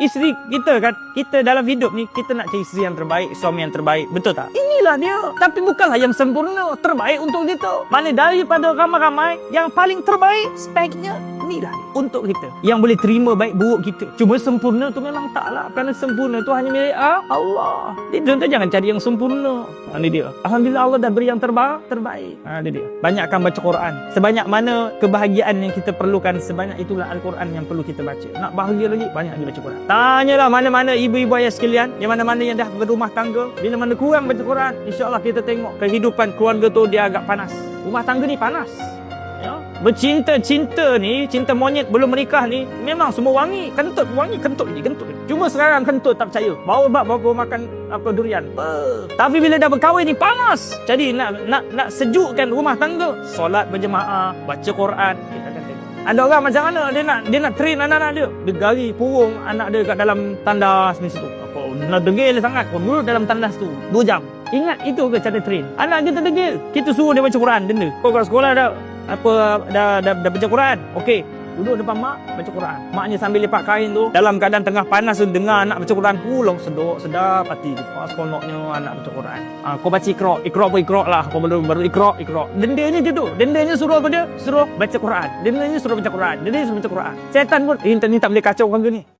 isteri kita kan, kita dalam hidup ni, kita nak cari isteri yang terbaik, suami yang terbaik. Betul tak? Inilah dia. Tapi bukanlah yang sempurna, terbaik untuk kita. Mana daripada ramai-ramai, yang paling terbaik, speknya, inilah dia. Untuk kita. Yang boleh terima baik buruk kita. Cuma sempurna tu memang taklah. Kerana sempurna tu hanya milik Allah. Dia tuan-tuan jangan cari yang sempurna. Ini dia. Alhamdulillah Allah dah beri yang terbaik. Ini dia. Banyakkan baca Quran. Sebanyak mana kebahagiaan yang kita perlukan, sebanyak itulah Al-Quran yang perlu kita baca. Nak bahagia lagi, banyak lagi baca Quran. Tanyalah mana-mana ibu-ibu ayah sekalian, yang mana-mana yang dah berumah tangga, bila mana kurang baca Quran, insya-Allah kita tengok kehidupan keluarga tu dia agak panas. Rumah tangga ni panas. Ya, bercinta-cinta ni, cinta monyet belum menikah ni, memang semua wangi, kentut ni. Cuma sekarang kentut tak percaya. Bawa makan durian. Tapi bila dah berkahwin ni panas. Jadi nak sejukkan rumah tangga, solat berjemaah, baca Quran, kita akan tengok. Ada orang macam mana dia nak train anak-anak dia. Dia gari purung anak dia kat dalam tandas ni situ. Nak degil sangat, duduk dalam tandas tu 2 jam. Ingat itu ke cara train? Anak kita degil, kita suruh dia baca Quran, denda. Kau kat sekolah dah baca Quran. Okey, duduk depan mak baca Quran. Maknya sambil lipat kain tu, dalam keadaan tengah panas tu, dengar anak baca Quran, pulang sedap hati tu. Seronoknya anak baca Quran. Kau baca Iqra lah. Kau baru Iqra. Dendanya je tu. Dendanya suruh apa dia? Suruh baca Quran. Dendanya suruh baca Quran. Setan pun ni tak boleh kacau orang ke ni.